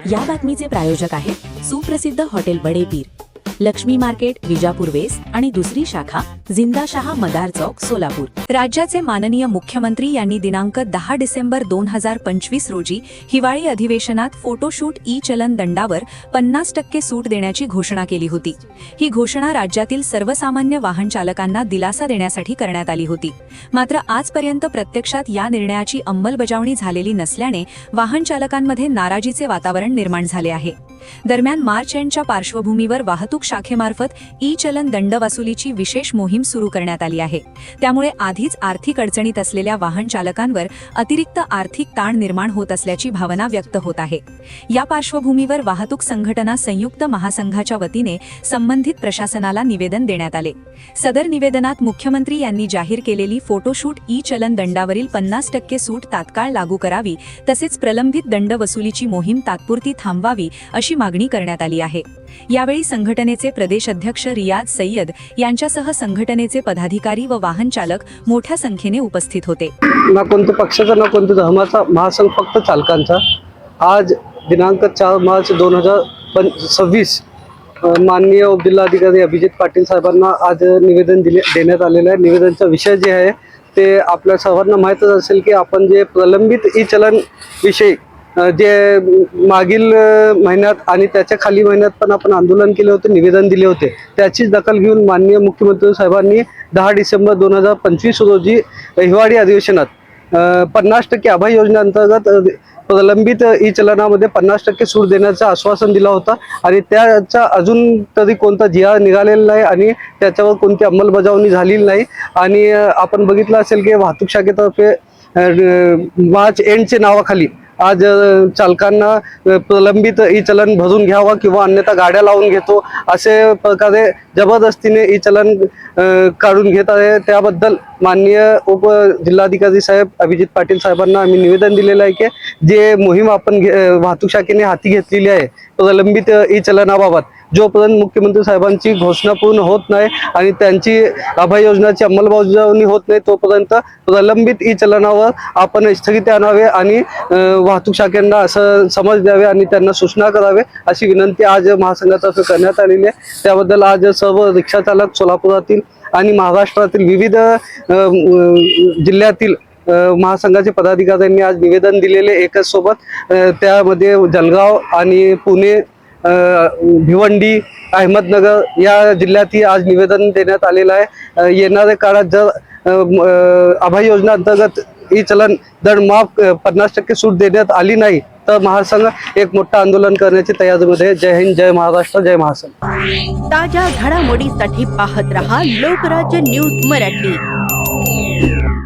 या बातमीचे प्रायोजक आहेत सुप्रसिद्ध हॉटेल बडे पीर, लक्ष्मी मार्केट, विजापूर वेस्ट आणि दुसरी शाखा जिंदाशहा मदार चौक, सोलापूर। राज्याचे माननीय मुख्यमंत्री यांनी दिनांक 10 डिसेंबर 2025 रोजी हिवाळी अधिवेशनात फोटोशूट ई चलन दंडावर 50% सूट देण्याची घोषणा केली होती। ही घोषणा राज्यातील सर्वसामान्य वाहन चालकांना दिलासा देण्यासाठी करण्यात आली होती। मात्र आजपर्यंत प्रत्यक्षात या निर्णयाची अंमलबजावणी झालेली नसल्याने वाहन चालकांमध्ये नाराजीचे वातावरण निर्माण झाले आहे। दरम्यान मार्च एंडच्या पार्श्वभूमीवर वाहतूक शाखेमार्फत ई चलन दंड वसुलीची विशेष मोहीम सुरू करण्यात आली आहे। त्यामुळे आधीच आर्थिक अडचणीत असलेल्या वाहन चालकांवर अतिरिक्त आर्थिक ताण निर्माण होत असल्याची भावना व्यक्त होत आहे। या पार्श्वभूमीवर वाहतूक संघटना संयुक्त महासंघाच्या वतीने संबंधित प्रशासनाला निवेदन देण्यात आले। सदर निवेदनात मुख्यमंत्री यांनी जाहीर केलेली फोटोशूट ई चलन दंडावरील 50% सूट तात्काळ लागू करावी, तसेच प्रलंबित दंड वसुलीची मोहीम तात्पुरती थांबवावी अशी मागणी करण्यात आली आहे। यावेळी संघटनेचे प्रदेश अध्यक्ष रियाज सय्यद यांच्यासह संघटनेचे पदाधिकारी व वाहन चालक मोठ्या संख्येने उपस्थित होते। ना कोणत्या पक्षाचा ना कोणत्या धर्माचा महासंघ, फक्त चालकांचा। आज दिनांक 4 मार्च 2026 माननीय जिल्हाधिकारी अभिजित पाटील साहेबांना आज निवेदन देण्यात आलेलं आहे। निवेदनाचा विषय जे आहे ते आपल्या सर्वांना माहीतच असेल की आपण जे प्रलंबित ई चलन विषयी जे मागील महिन्यात आणि त्याच्या खाली महिन्यात पण आपण आंदोलन केले होते, निवेदन दिले होते, त्याचीच दखल घेऊन माननीय मुख्यमंत्री साहेबांनी 10 डिसेंबर 2025 रोजी हिवाळी अधिवेशनात 50% अभय योजनेअंतर्गत प्रलंबित ई चलनामध्ये 50% सूट देण्याचं आश्वासन दिलं होतं आणि त्याचा अजून तरी कोणता जिया निघालेला नाही आणि त्याच्यावर कोणती अंमलबजावणी झालेली नाही। आणि आपण बघितलं असेल की वाहतूक शाखेतर्फे मार्च एंडच्या नावाखाली आज चालकांना प्रलंबित ई चलन भरून घ्यावं किंवा अन्यथा गाड्या लावून घेतो असे प्रकारे जबरदस्तीने ई चलन काढून घेत आहे। त्याबद्दल माननीय उप जिल्हाधिकारी साहेब अभिजित पाटील साहेबांना आम्ही निवेदन दिलेलं आहे की जे मोहीम आपण वाहतूक शाखेने हाती घेतलेली आहे प्रलंबित ई चलनाबाबत, जोपर्यंत मुख्यमंत्री साहेबांची घोषणा पूर्ण होत नाही आणि त्यांची अभय योजनाची अंमलबजावणी होत नाही तोपर्यंत प्रलंबित ई चलनावर आपण स्थगिती आणावे आणि वाहतूक शाखेंना असं समज द्यावे आणि त्यांना सूचना करावे अशी विनंती आज महासंघातर्फे करण्यात आलेली आहे। त्याबद्दल आज सर्व रिक्षा चालक सोलापुरातील आणि महाराष्ट्रातील विविध जिल्ह्यातील महासंघाचे पदाधिकाऱ्यांनी आज निवेदन दिलेले एकच सोबत। त्यामध्ये जळगाव आणि पुणे, भिवंडी, अहमदनगर या जिल्ह्यातही आज निवेदन देण्यात आलेलं आहे। येणाऱ्या काळात जर अभय योजना अंतर्गत ई चलन दंड माफ 50% सूट देण्यात आली नाही तर महासंघ एक मोठं आंदोलन करण्याची तयारीमध्ये आहे। जय हिंद, जय महाराष्ट्र, जय महासंघ। ताज्या घडामोडीसाठी पाहत रहा लोकराज्य न्यूज मराठी।